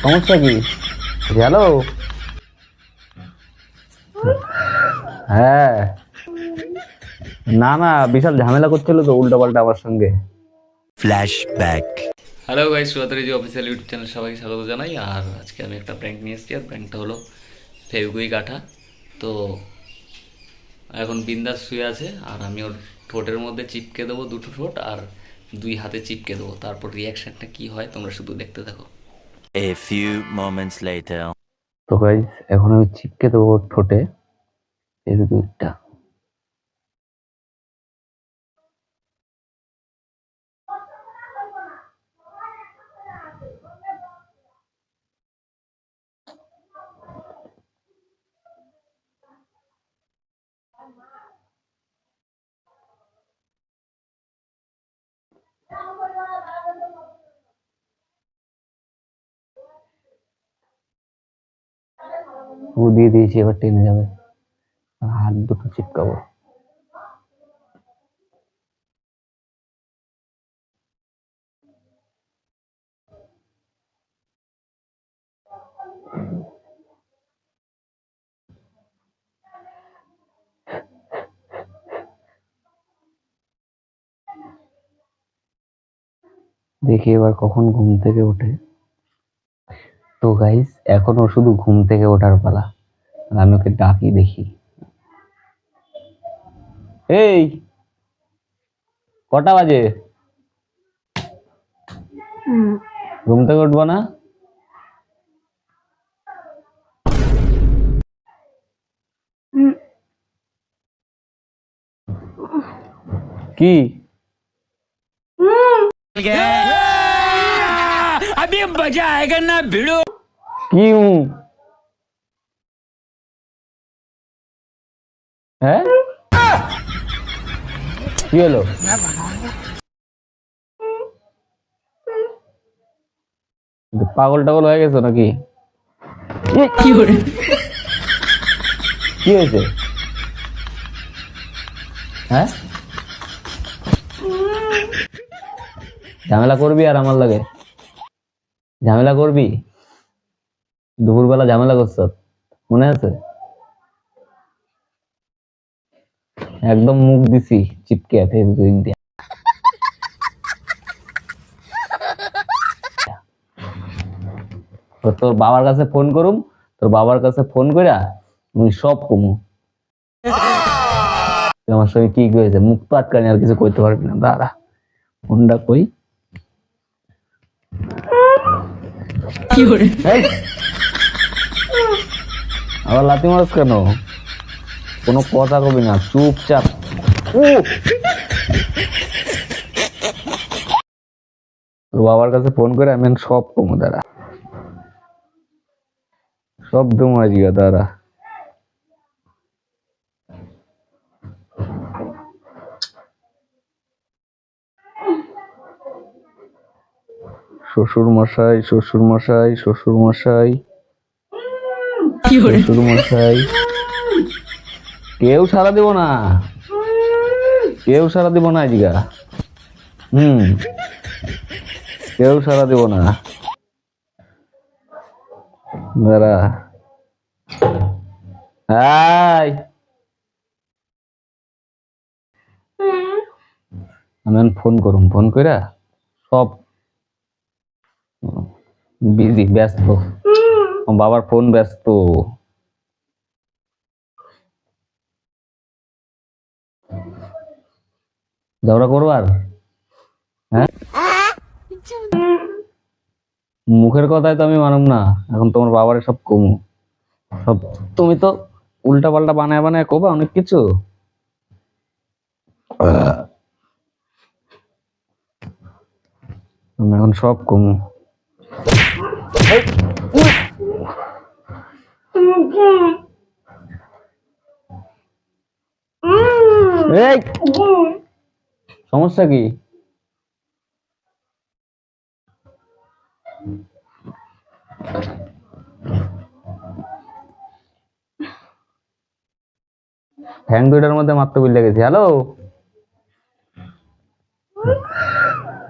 সমস্যা কি? হ্যালো, হ্যাঁ, না না, বিশাল ঝামেলা করছিল তো উল্টো পাল্টা আমার সঙ্গে। ফ্ল্যাশব্যাক। হ্যালো গাইস, সুয়াতারি জি অফিসিয়াল ইউটিউব চ্যানেল সবাইকে স্বাগত জানাই। আর আজকে আমি একটা প্র্যাঙ্ক নিয়ে এসেছি, আর প্র্যাঙ্কটা হলো ফেভিকুইক আঠা। তো এখন বিন্দাস শুয়ে আছে, আর আমি ওর ঠোঁটের মধ্যে চিপকে দেবো দুটো ঠোঁট, আর দুই হাতে চিপকে দেবো। তারপর রিয়াকশনটা কি হয় তোমরা শুধু দেখতে থাকো। A few moments later. তো গাইস, এখন আমি চিপকে দেবো ওর ঠোঁটে এই দুধটা। ও দিয়ে দিয়েছি, এবার টেনে যাবে, হাত দুটো চিপকাবো। দেখি এবার কখন ঘুম থেকে ওঠে। তো গাইস, এখন ও শুধু ঘুম থেকে ওঠার পালা, আর আমি ওকে ডাকি দেখি। এই, কটা বাজে? ঘুম থেকে উঠবো না? কি अभी मजा आएगा ना भिड़ो। কি হ্যাঁ, কি হলো? পাগল টাগল হয়ে গেছো নাকি? কি হয়েছে? হ্যাঁ, ঝামেলা করবি আর আমার লাগে? ঝামেলা করবি? দুপুরবেলা ঝামেলা করছ, মনে আছে? একদম মুখ দিছি চিপকে ফেসবুক দিয়ে। তো তোর বাবার কাছে ফোন করুম, তোর বাবার কাছে ফোন কইরা মুই সব কমু। আমার সঙ্গে কি হয়েছে মুখ তো আটকানি, আর কিছু কইতে পারবি না। দাঁড়া, ফোনটা কই। এই, আবার লাথি মারছ কেন? কোনো কথা কবি না, চুপচাপ। তোর বাবার কাছে ফোন করে আমি সব কমু। দাঁড়া, সব দমু আজকে। দাঁড়া, শ্বশুর মশাই, শ্বশুর মশাই, শ্বশুর মশাই, শ্বশুর মশাই। কেউ সারা দিব না, কেউ সারা দিব না আজকে। কেউ সারা দিব না। দাঁড়া, আমি ফোন করুম, ফোন কইরা সব বিজি, ব্যস্ত। বাবার ফোন ব্যস্ত। ঝগড়া করবো আর? হ্যাঁ, মুখের কথায় তো আমি মানুম না। এখন তোমার বাবার সব কমু সব। তুমি তো উল্টা পাল্টা বানায় বানায় কবা অনেক কিছু। আমি এখন সব কমু। এই, সমস্যা কি? ঠ্যাং দুইটার মধ্যে মাত্র বিল লেগেছে। হ্যালো,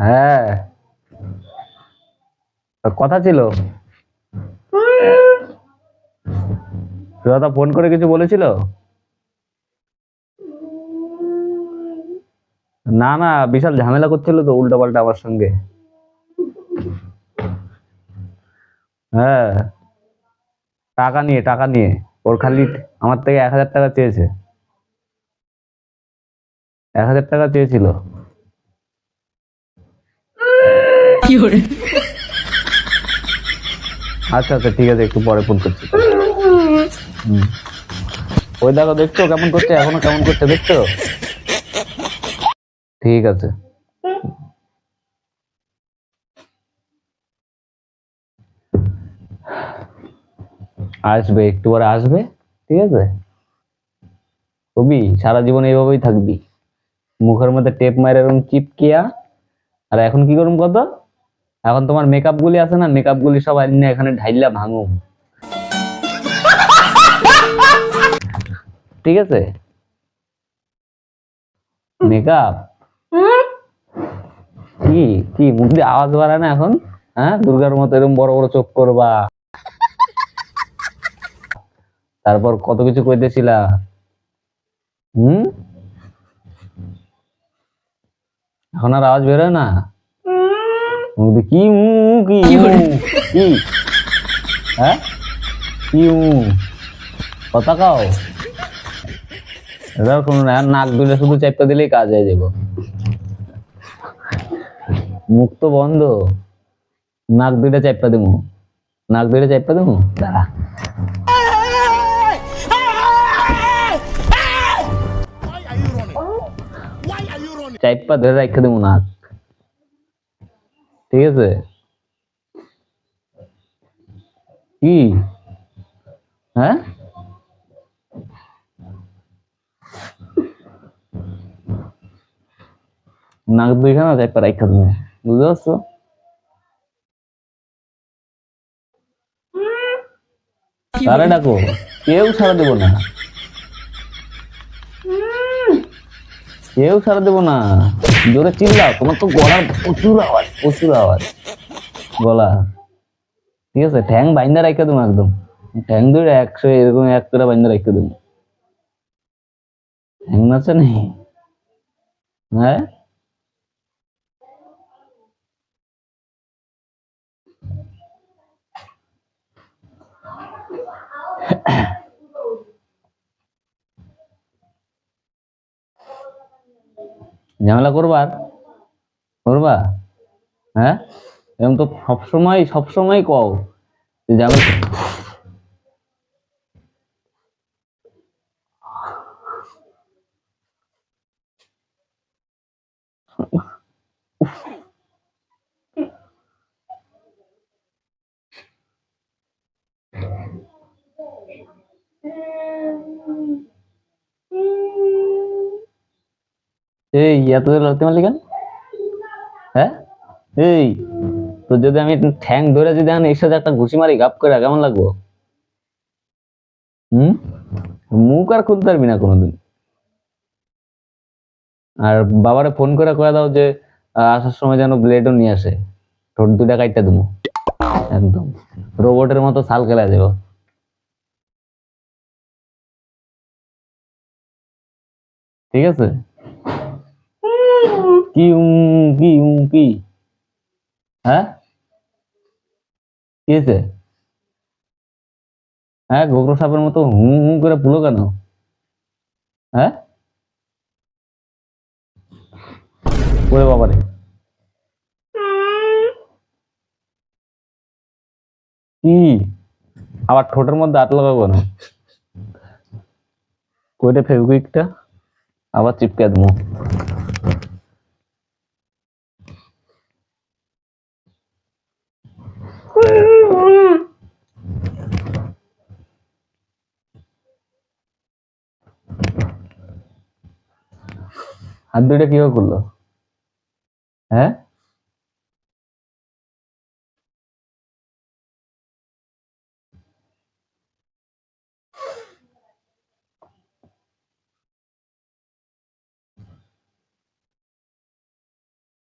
হ্যাঁ, কথা ছিল, সুজাতা ফোন করে কিছু বলেছিল? না না, বিশাল ঝামেলা করছিল তো উল্টো পাল্টা আমার সঙ্গে। হ্যাঁ, টাকা নিয়ে ওর খালি আমার থেকে 1,000 টাকা চেয়েছে, 1,000 টাকা চেয়েছিল। আচ্ছা আচ্ছা, ঠিক আছে, একটু পরে ফোন করছি। হুম। ওই দেখো, দেখছো কেমন করছে, এখনো কেমন করছে দেখছো? ঠিক আছে। আসবে, একটু পরে আসবে। ঠিক আছে, কবি সারা জীবন এইভাবেই থাকবি, মুখের মধ্যে টেপ মারে এরকম চিপকিয়া। আর এখন কি করুম কত, এখন তোমার মেকআপ গুলি আছে না, মেকআপ গুলি সব আইনে এখানে ঢাইলা ভাঙুম। ঠিক আছে, মেকআপ কি, কি মুখ দিয়ে আওয়াজ বাড়ায় না এখন? হ্যাঁ, দুর্গার মতো এরকম বড় বড় চোখ করবা, তারপর কত কিছু কইতেছিলা। হুম, এখন আর আওয়াজ বেরোয় না মুখ দিয়ে, কি কি কি, হ্যাঁ, কি কথা কাও, এটা কোনো না, নাক দুলে শুধু চাপটা দিলেই কাজ হয়ে যাবো। মুখ তো বন্ধ, নাক দুইটা চাপটা দেবো, নাক দুইটা চাপটা দেবো, দাঁড়া। চাপটা ধরে রাখতে দেবো নাক, ঠিক আছে? কি, হ্যাঁ, নাক দুইখানা চাপটা রাখতে দেবো, বুঝতে পারছো? কারে ডাকো, কেউ সারা দেবো না, কেউ সারা দেবো না, জোরে চিল্লাও, তোমার তো গলার প্রচুর আওয়াজ, প্রচুর আওয়াজ গলা। ঠিক আছে, ঠ্যাং বাইন্দা রাখতে দেবো একদম, ঠ্যাং দুইটা 100 এরকম এক করে বাইন্দা রাখতে দেবো। ঠ্যাং নাচে নেই, হ্যাঁ, ঝামেলা করবার, করবা, হ্যাঁ, এরকম তো সবসময় সবসময় কও যে ঝামেলা। এই এত লড়তে মারলি কেন, হ্যাঁ? এই, তো যদি আমি ঠ্যাং ধরে যদি আমি এর সাথে একটা ঘুষি মারি গাপ করে, কেমন লাগবো? হুম, মুখ আর খুলতে পারবি না কোনোদিন। আর বাবারে ফোন করে কয়ে দাও যে আসার সময় যেন ব্লেডও নিয়ে আসে, ঠোঁট দুটা কাইটা দেবো, একদম রোবটের মতো ছাল খেলা যাবো। ঠিক আছে, কি কি, হ্যাঁ, কি হয়েছে? হ্যাঁ, গোবর সাপের মতো হু হু করে পুলো কেন? হ্যাঁ, ওরে বাবারে, কি, আবার ঠোঁটের মধ্যে আট লাগাবো না, কইটা ফেভিকুইকটা আবার চিপকে দেবো। হাত দুইটা কিভাবে করলো, হ্যাঁ?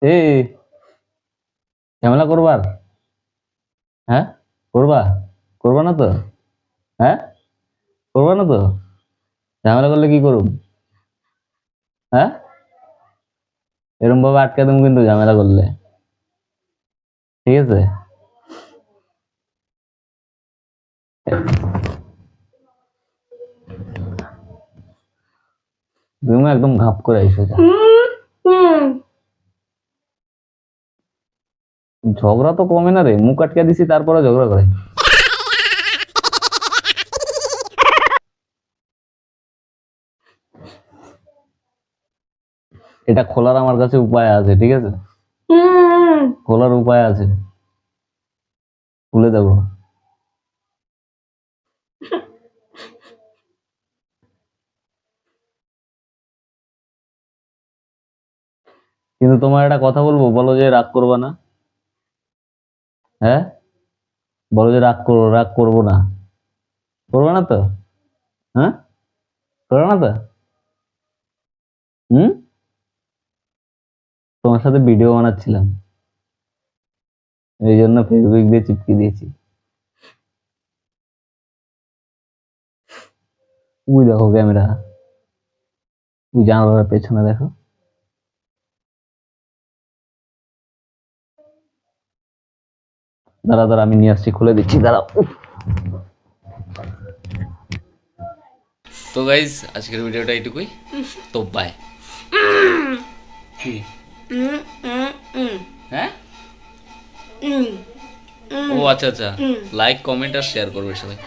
এই ঝামেলা করবার, হ্যাঁ, করবা? করবা না তো? হ্যাঁ, করবা না তো? ঝামেলা করলে কি করুম? হ্যাঁ, এরকম ভাবে আটকে দেবো কিন্তু ঝামেলা করলে, ঠিক আছে? তুমি একদম ঘাপ করে আইসো যা। ঝগড়া তো কমে না রে, মুখ আটকে দিছি তারপরে ঝগড়া করে। এটা খোলার আমার কাছে উপায় আছে, ঠিক আছে? খোলার উপায় আছে, খুলে দেবো। কিন্তু তোমার একটা কথা বলবো, বলো যে রাগ করবা না। হ্যাঁ, বলো যে রাগ করবো না। করবো না তো? হ্যাঁ, করবো না তো? হুম, তোমার সাথে ভিডিও বানাচ্ছিলাম, এই জন্য ফেসবুক দিয়ে চিপকে দিয়েছি। ওই দেখো ক্যামেরা, ওই জানালার পেছনে দেখো। দাঁড়া দাঁড়া, আমি নিয়ে আসছি, খুলে দিচ্ছি, দাঁড়া। তো গাইজ আজকের ভিডিওটা এইটুকুই, তো বাই। হ্যাঁ, ও আচ্ছা আচ্ছা, লাইক কমেন্ট আর শেয়ার করবে সবাই।